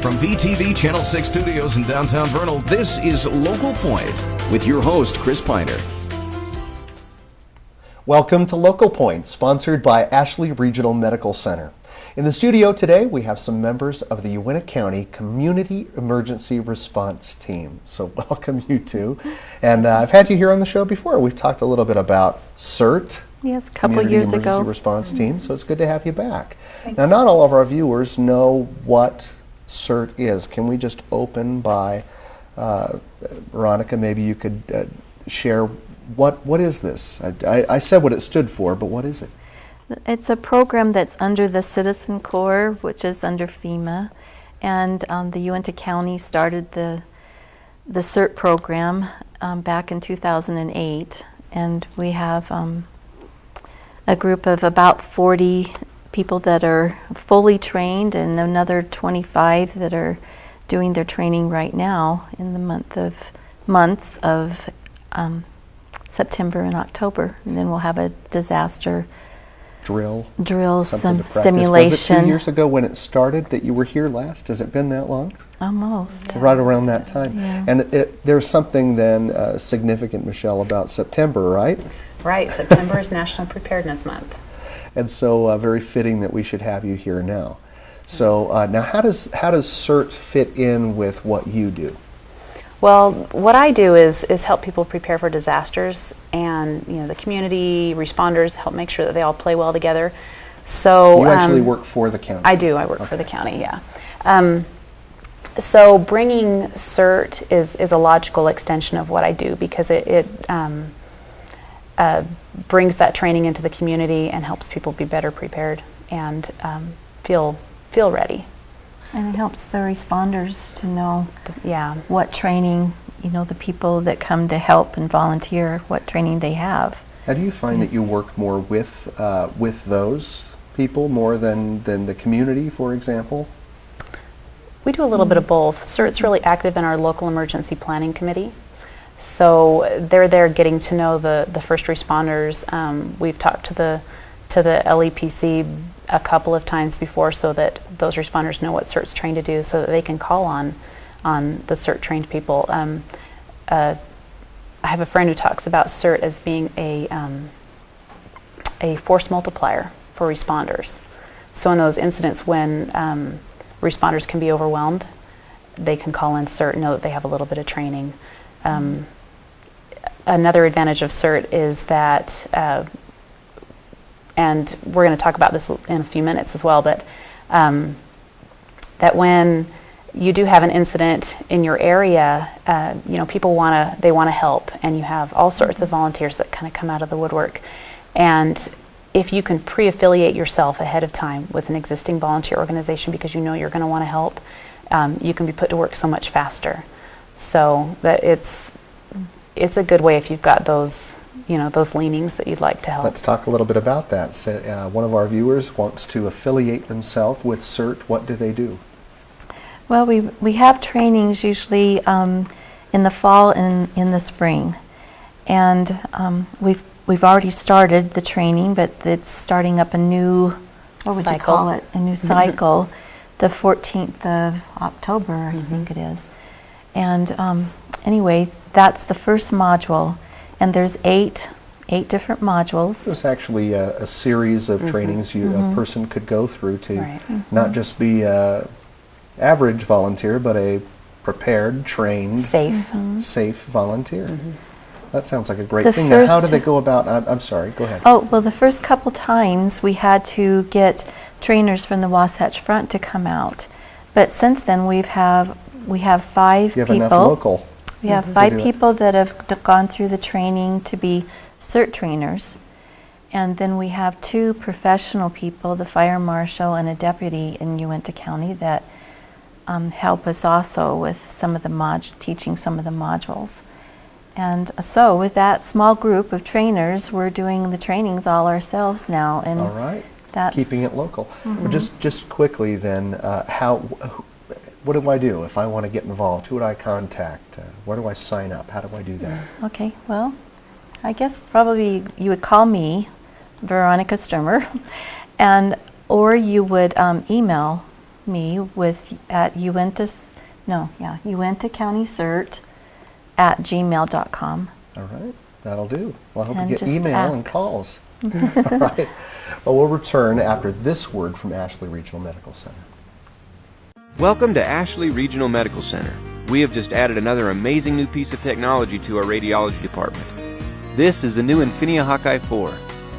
From VTV Channel 6 Studios in downtown Vernal, this is Local Point with your host, Chris Piner. Welcome to Local Point, sponsored by Ashley Regional Medical Center. In the studio today, we have some members of the Uintah County Community Emergency Response Team. So welcome you two. And I've had you here on the show before. We've talked a little bit about CERT. Yes, a couple Community years Emergency ago. Response Team, so it's good to have you back. Thanks. Now, not all of our viewers know what CERT is. Can we just open by, Veronica, maybe you could share what is this? I said what it stood for, but what is it? It's a program that's under the Citizen Corps, which is under FEMA, and the Uintah County started the CERT program back in 2008, and we have a group of about 40 people that are fully trained and another 25 that are doing their training right now in the months of September and October, and then we'll have a disaster Drill, simulation. Was it 2 years ago when it started that you were here last? Has it been that long? Almost. Right around that time. Yeah. And there's something then significant, Michelle, about September, right? Right. September is National Preparedness Month. And so very fitting that we should have you here now. So now how does CERT fit in with what you do? Well, what I do is help people prepare for disasters, and the community responders help make sure that they all play well together. So you actually work for the county? I do. I work for the county, yeah. So bringing CERT is a logical extension of what I do, because it brings that training into the community and helps people be better prepared and feel ready. And it helps the responders to know what training, the people that come to help and volunteer, what training they have. How do you find that you work more with those people more than the community, for example? We do a little bit of both. CERT's really active in our local emergency planning committee. So they're there getting to know the first responders. We've talked to the LEPC a couple of times before, so that those responders know what CERT's trained to do, so that they can call on the CERT trained people. I have a friend who talks about CERT as being a force multiplier for responders. So in those incidents when responders can be overwhelmed, they can call in CERT and know that they have a little bit of training. Another advantage of CERT is that, and we're going to talk about this in a few minutes as well, but that when you do have an incident in your area, people want to help, and you have all sorts of volunteers that kind of come out of the woodwork. And if you can pre-affiliate yourself ahead of time with an existing volunteer organization, because you know you're going to want to help, you can be put to work so much faster. So that it's a good way if you've got those leanings that you'd like to help. Let's talk a little bit about that. So, one of our viewers wants to affiliate themselves with CERT. What do they do? Well, we have trainings usually in the fall and in the spring, and we've already started the training, but it's starting up a new, what would you call it? A new cycle, the 14th of October, I think it is. And anyway, that's the first module, and there's eight different modules. There's actually a series of trainings a person could go through to not just be a average volunteer, but a prepared, trained, safe volunteer. That sounds like a great thing. Now, how do they go about? I'm sorry, go ahead. Oh, well, the first couple times we had to get trainers from the Wasatch Front to come out, but since then we have 5 you have people. Enough local. We have 5 people that have gone through the training to be CERT trainers, and then we have 2 professional people, the fire marshal and a deputy in Uintah County, that help us also with some of the teaching some of the modules. And so with that small group of trainers, we're doing the trainings all ourselves now. And all right. That's keeping it local. Well, just quickly then, what do I do if I want to get involved? Who would I contact? Where do I sign up? How do I do that? Okay, well, I guess probably you would call me, Veronica Sturmer, or you would email me at Uinta County CERT at gmail.com. All right, that'll do. Well, I hope And you get just email ask. and calls. All right. Well, we'll return after this word from Ashley Regional Medical Center. Welcome to Ashley Regional Medical Center. We have just added another amazing new piece of technology to our radiology department. This is the new Infinia Hawkeye 4,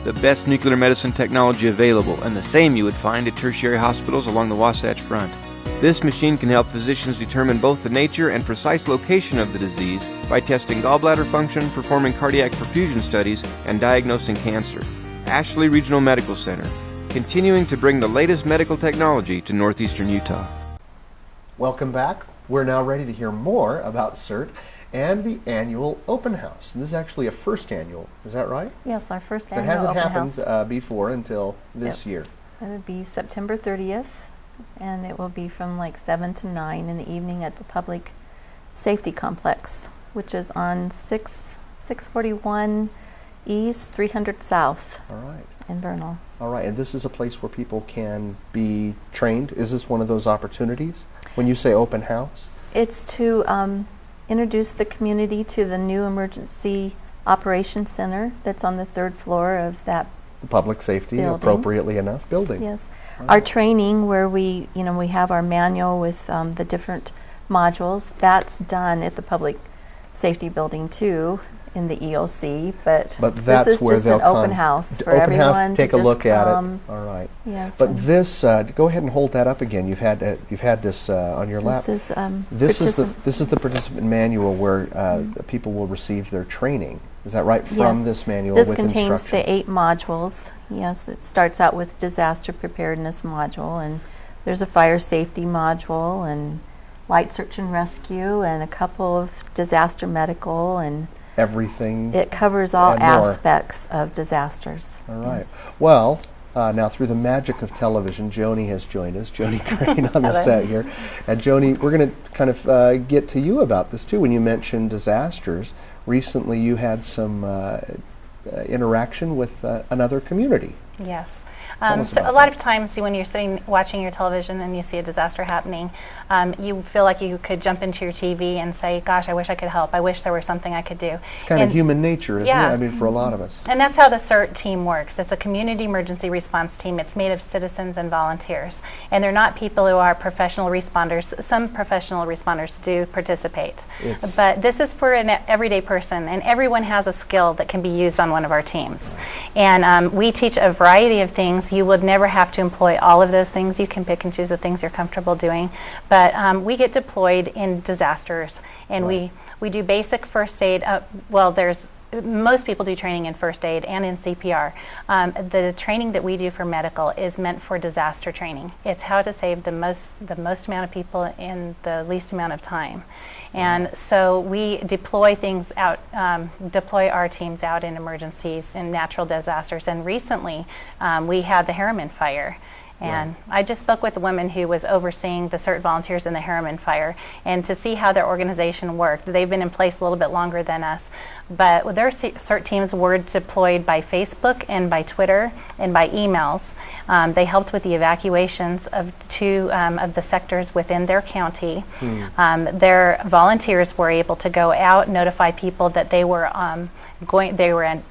the best nuclear medicine technology available, and the same you would find at tertiary hospitals along the Wasatch Front. This machine can help physicians determine both the nature and precise location of the disease by testing gallbladder function, performing cardiac perfusion studies, and diagnosing cancer. Ashley Regional Medical Center, continuing to bring the latest medical technology to northeastern Utah. Welcome back. We're now ready to hear more about CERT and the annual open house. And this is actually a first annual, is that right? Yes, our first That annual hasn't open happened house. before until this Yep. year. It would be September 30th, and it will be from like 7 to 9 in the evening at the Public Safety Complex, which is on 641 East, 300 South All right. in Vernal. All right, and this is a place where people can be trained. Is this one of those opportunities? When you say open house? It's to introduce the community to the new Emergency Operations Center that's on the 3rd floor of that. Public safety, Building. appropriately enough, building. Yes. All Our right. training where we have our manual with the different modules, that's done at the Public Safety Building too, in the EOC, but that's this is where just they'll an open come. house for Open house, everyone take to a look just at come. it. All right. Yes. But and this, go ahead and hold that up again. You've had this on your lap. this is This is the participant manual where the people will receive their training. Is that right? From Yes. this manual This with contains instruction. the 8 modules. Yes, it starts out with disaster preparedness module, and there's a fire safety module, and light search and rescue, and a couple of disaster medical, and Everything. it covers all and more. aspects of disasters. All right. Yes. Well, now through the magic of television, Joni has joined us. Joni Crane on the Hello. set here. And Joni, we're going to kind of get to you about this too. When you mentioned disasters, recently you had some interaction with another community. Yes. Tell us So about a lot that. of times when you're sitting watching your television and you see a disaster happening, you feel like you could jump into your TV and say, gosh, I wish I could help. I wish there was something I could do. It's kind of human nature, isn't yeah. it? I mean, for a lot of us. And that's how the CERT team works. It's a community emergency response team. It's made of citizens and volunteers. And they're not people who are professional responders. Some professional responders do participate. But this is for an everyday person, and everyone has a skill that can be used on one of our teams. And we teach a variety of things. You would never have to employ all of those things. You can pick and choose the things you're comfortable doing. But we get deployed in disasters, and Right. we do basic first aid. Most people do training in first aid and in CPR. The training that we do for medical is meant for disaster training. It's how to save the most amount of people in the least amount of time. And so we deploy things out, deploy our teams out in emergencies and natural disasters. And recently, we had the Harriman fire. And I just spoke with a woman who was overseeing the CERT volunteers in the Harriman fire, and to see how their organization worked. They've been in place a little bit longer than us, but their CERT teams were deployed by Facebook and by Twitter and by emails. They helped with the evacuations of 2 of the sectors within their county. Their volunteers were able to go out, notify people that they were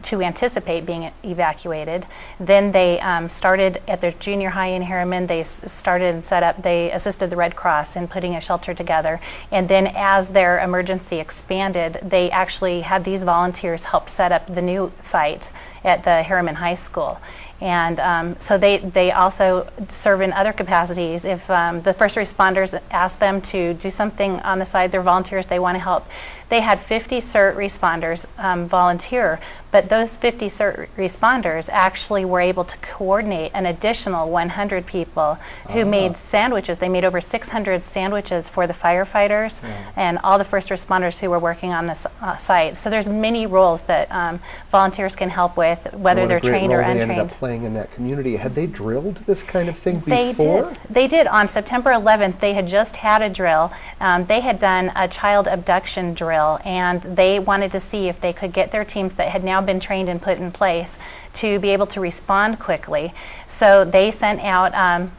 to anticipate being evacuated. Then they started at their junior high in Harriman. They started and set up, they assisted the Red Cross in putting a shelter together. And then as their emergency expanded, they actually had these volunteers help set up the new site at the Harriman High School. And so they also serve in other capacities. If the first responders ask them to do something on the side, they're volunteers, they want to help. They had 50 CERT responders volunteer, but those 50 CERT responders actually were able to coordinate an additional 100 people who made sandwiches. They made over 600 sandwiches for the firefighters and all the first responders who were working on this site. So there's many roles that volunteers can help with, whether What a they're great trained or role they untrained. ended up playing in that community. Had they drilled this kind of thing before? They did. On September 11th, they had just had a drill. They had done a child abduction drill, and they wanted to see if they could get their teams that had now been trained and put in place to be able to respond quickly. So they sent out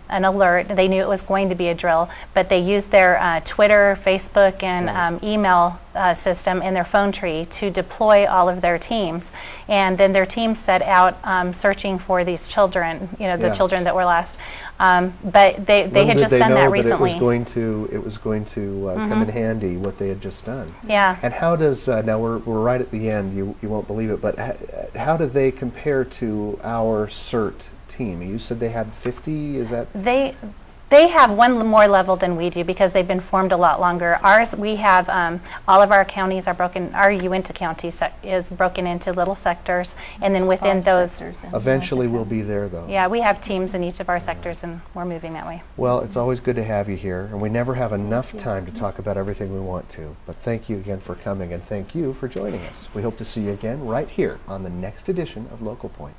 an alert. They knew it was going to be a drill, but they used their Twitter, Facebook, and email system in their phone tree to deploy all of their teams. And then their teams set out searching for these children, the children that were lost. But they had just done that recently. It was going to come in handy what they had just done. Yeah. And how does now we're right at the end. You won't believe it, but how do they compare to our CERT team? You said they had 50. Is that They have one more level than we do because they've been formed a lot longer. Ours, we have all of our counties are broken. Our Uinta County is broken into little sectors, and then within those, eventually we'll be there, though. Yeah, we have teams in each of our sectors, and we're moving that way. Well, it's always good to have you here, and we never have enough time to talk about everything we want to. But thank you again for coming, and thank you for joining us. We hope to see you again right here on the next edition of Local Point.